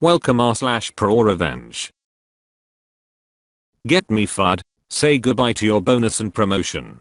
Welcome r/Prorevenge. Get me FUD, say goodbye to your bonus and promotion.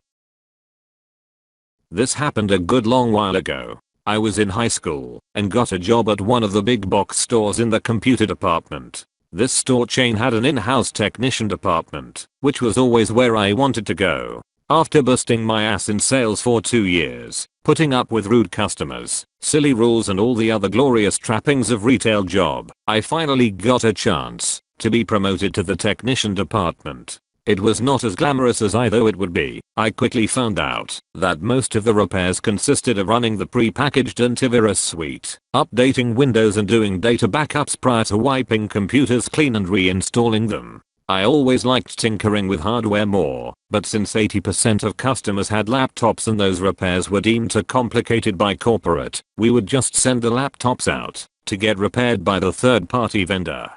This happened a good long while ago. I was in high school and got a job at one of the big box stores in the computer department. This store chain had an in-house technician department, which was always where I wanted to go. After busting my ass in sales for 2 years, putting up with rude customers, silly rules and all the other glorious trappings of retail job, I finally got a chance to be promoted to the technician department. It was not as glamorous as I thought it would be. I quickly found out that most of the repairs consisted of running the pre-packaged antivirus suite, updating Windows and doing data backups prior to wiping computers clean and reinstalling them. I always liked tinkering with hardware more, but since 80% of customers had laptops and those repairs were deemed too complicated by corporate, we would just send the laptops out to get repaired by the third-party vendor.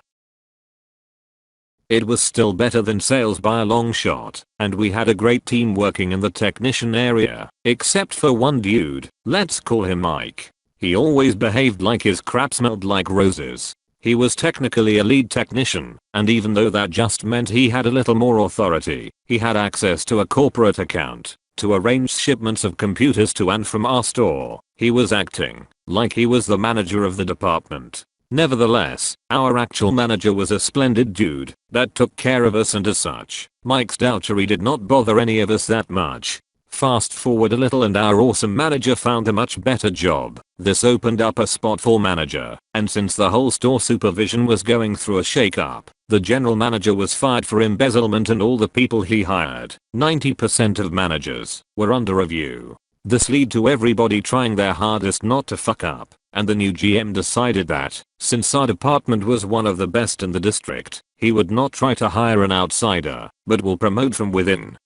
It was still better than sales by a long shot, and we had a great team working in the technician area, except for one dude, let's call him Mike. He always behaved like his crap smelled like roses. He was technically a lead technician, and even though that just meant he had a little more authority, he had access to a corporate account to arrange shipments of computers to and from our store. He was acting like he was the manager of the department. Nevertheless, our actual manager was a splendid dude that took care of us, and as such, Mike's douchery did not bother any of us that much. Fast forward a little and our awesome manager found a much better job. This opened up a spot for manager, and since the whole store supervision was going through a shake-up, the general manager was fired for embezzlement and all the people he hired, 90% of managers, were under review. This led to everybody trying their hardest not to fuck up, and the new GM decided that, since our department was one of the best in the district, he would not try to hire an outsider, but will promote from within.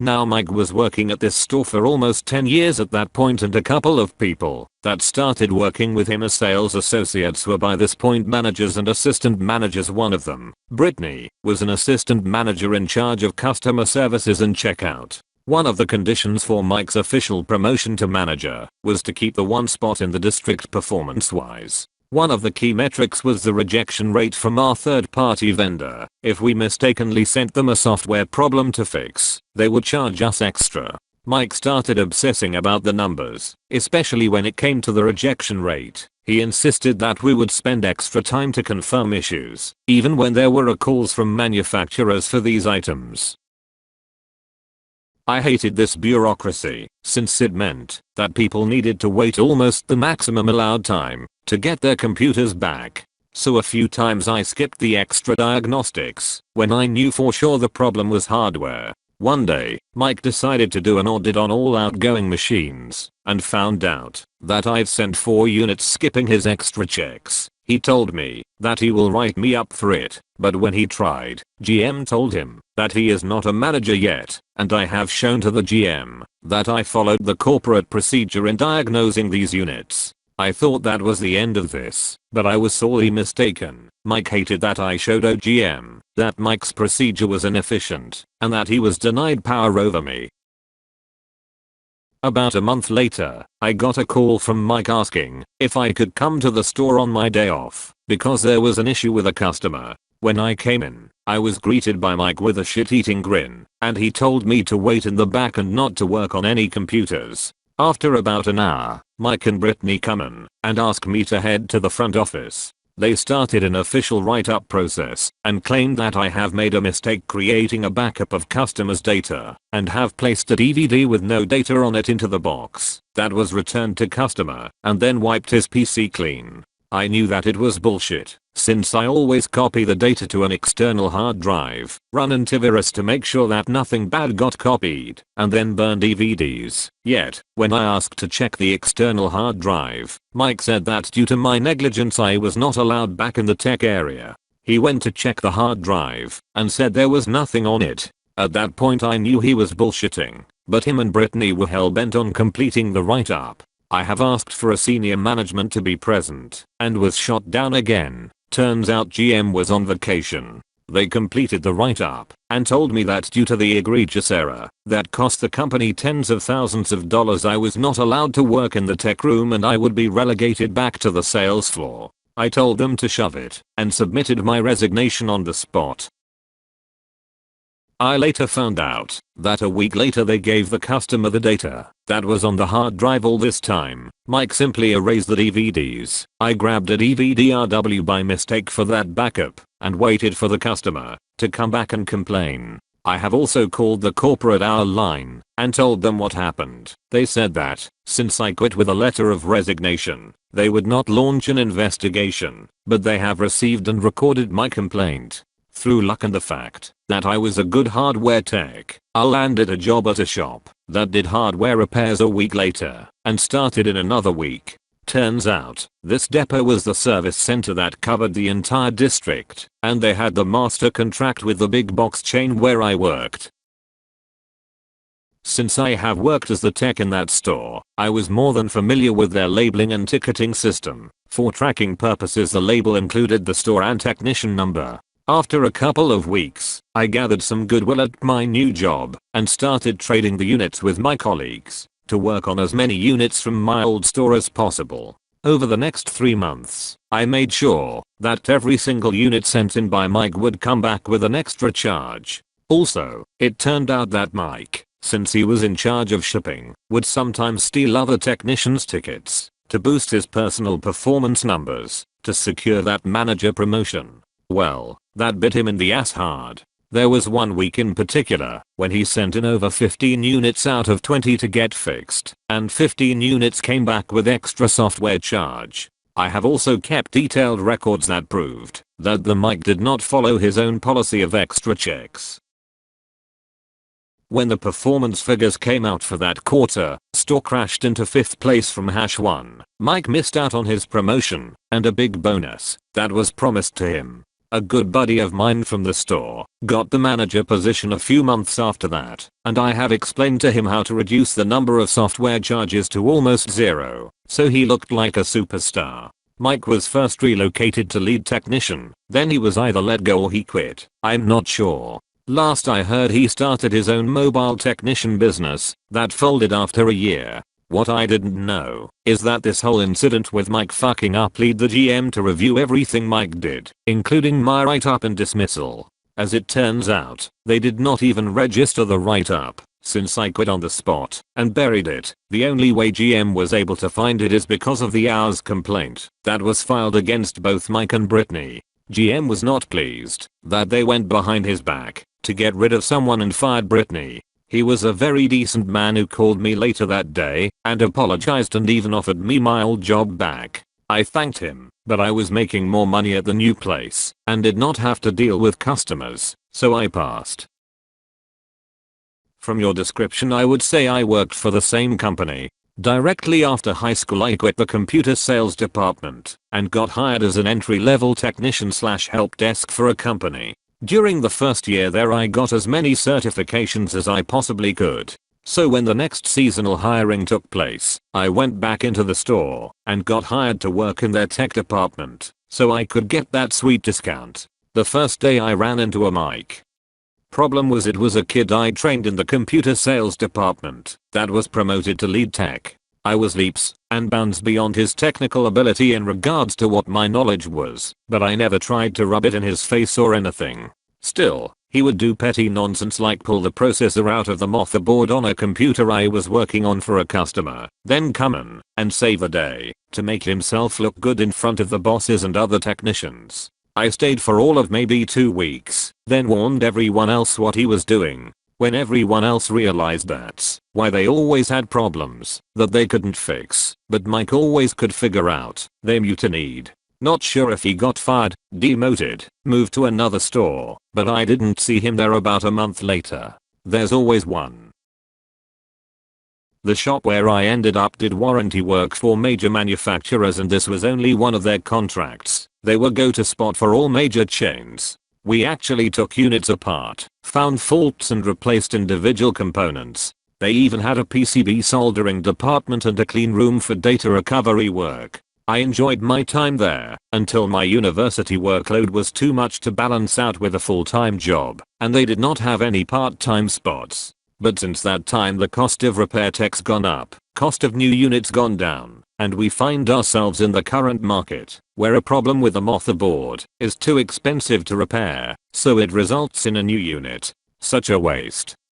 Now Mike was working at this store for almost 10 years at that point, and a couple of people that started working with him as sales associates were by this point managers and assistant managers. One of them, Brittany, was an assistant manager in charge of customer services and checkout. One of the conditions for Mike's official promotion to manager was to keep the one spot in the district performance-wise. One of the key metrics was the rejection rate from our third-party vendor. If we mistakenly sent them a software problem to fix, they would charge us extra. Mike started obsessing about the numbers, especially when it came to the rejection rate. He insisted that we would spend extra time to confirm issues, even when there were calls from manufacturers for these items. I hated this bureaucracy, since it meant that people needed to wait almost the maximum allowed time to get their computers back. So a few times I skipped the extra diagnostics when I knew for sure the problem was hardware. One day, Mike decided to do an audit on all outgoing machines and found out that I've sent 4 units skipping his extra checks. He told me that he will write me up for it, but when he tried, GM told him that he is not a manager yet, and I have shown to the GM that I followed the corporate procedure in diagnosing these units. I thought that was the end of this, but I was sorely mistaken. Mike hated that I showed GM that Mike's procedure was inefficient, and that he was denied power over me. About a month later, I got a call from Mike asking if I could come to the store on my day off because there was an issue with a customer. When I came in, I was greeted by Mike with a shit-eating grin, and he told me to wait in the back and not to work on any computers. After about an hour, Mike and Brittany come in and ask me to head to the front office. They started an official write-up process and claimed that I have made a mistake creating a backup of customers' data and have placed a DVD with no data on it into the box that was returned to customer and then wiped his PC clean. I knew that it was bullshit, since I always copy the data to an external hard drive, run antivirus to make sure that nothing bad got copied, and then burn DVDs. Yet, when I asked to check the external hard drive, Mike said that due to my negligence I was not allowed back in the tech area. He went to check the hard drive and said there was nothing on it. At that point I knew he was bullshitting, but him and Brittany were hell-bent on completing the write-up. I have asked for a senior management to be present and was shot down again. Turns out GM was on vacation. They completed the write-up and told me that due to the egregious error that cost the company tens of thousands of dollars I was not allowed to work in the tech room and I would be relegated back to the sales floor. I told them to shove it and submitted my resignation on the spot. I later found out that a week later they gave the customer the data that was on the hard drive. All this time, Mike simply erased the DVDs. I grabbed a DVD-RW by mistake for that backup and waited for the customer to come back and complain. I have also called the corporate hour line and told them what happened. They said that, since I quit with a letter of resignation, they would not launch an investigation, but they have received and recorded my complaint. Through luck and the fact that I was a good hardware tech, I landed a job at a shop that did hardware repairs a week later and started in another week. Turns out, this depot was the service center that covered the entire district, and they had the master contract with the big box chain where I worked. Since I have worked as the tech in that store, I was more than familiar with their labeling and ticketing system. For tracking purposes, the label included the store and technician number. After a couple of weeks, I gathered some goodwill at my new job and started trading the units with my colleagues to work on as many units from my old store as possible. Over the next 3 months, I made sure that every single unit sent in by Mike would come back with an extra charge. Also, it turned out that Mike, since he was in charge of shipping, would sometimes steal other technicians' tickets to boost his personal performance numbers to secure that manager promotion. Well, that bit him in the ass hard. There was one week in particular when he sent in over 15 units out of 20 to get fixed, and 15 units came back with extra software charge. I have also kept detailed records that proved that the Mike did not follow his own policy of extra checks. When the performance figures came out for that quarter, store crashed into 5th place from #1. Mike missed out on his promotion and a big bonus that was promised to him. A good buddy of mine from the store got the manager position a few months after that, and I have explained to him how to reduce the number of software charges to almost zero, so he looked like a superstar. Mike was first relocated to lead technician, then he was either let go or he quit. I'm not sure. Last I heard, he started his own mobile technician business that folded after a year. What I didn't know is that this whole incident with Mike fucking up led the GM to review everything Mike did, including my write-up and dismissal. As it turns out, they did not even register the write-up, since I quit on the spot and buried it. The only way GM was able to find it is because of the hours complaint that was filed against both Mike and Brittany. GM was not pleased that they went behind his back to get rid of someone and fired Brittany. He was a very decent man who called me later that day and apologized and even offered me my old job back. I thanked him, but I was making more money at the new place and did not have to deal with customers, so I passed. From your description, I would say I worked for the same company. Directly after high school, I quit the computer sales department and got hired as an entry-level technician/help desk for a company. During the first year there, I got as many certifications as I possibly could. So when the next seasonal hiring took place, I went back into the store and got hired to work in their tech department so I could get that sweet discount. The first day I ran into a Mike. Problem was, it was a kid I trained in the computer sales department that was promoted to lead tech. I was leaps and bounds beyond his technical ability in regards to what my knowledge was, but I never tried to rub it in his face or anything. Still, he would do petty nonsense like pull the processor out of the motherboard on a computer I was working on for a customer, then come in and save the day to make himself look good in front of the bosses and other technicians. I stayed for all of maybe 2 weeks, then warned everyone else what he was doing. When everyone else realized that's why they always had problems that they couldn't fix, but Mike always could figure out, they mutinied. Not sure if he got fired, demoted, moved to another store, but I didn't see him there about a month later. There's always one. The shop where I ended up did warranty work for major manufacturers, and this was only one of their contracts. They were go-to spot for all major chains. We actually took units apart, found faults and replaced individual components. They even had a PCB soldering department and a clean room for data recovery work. I enjoyed my time there until my university workload was too much to balance out with a full-time job, and they did not have any part-time spots. But since that time the cost of repair tech's gone up, cost of new units gone down, and we find ourselves in the current market, where a problem with the motherboard is too expensive to repair, so it results in a new unit. Such a waste.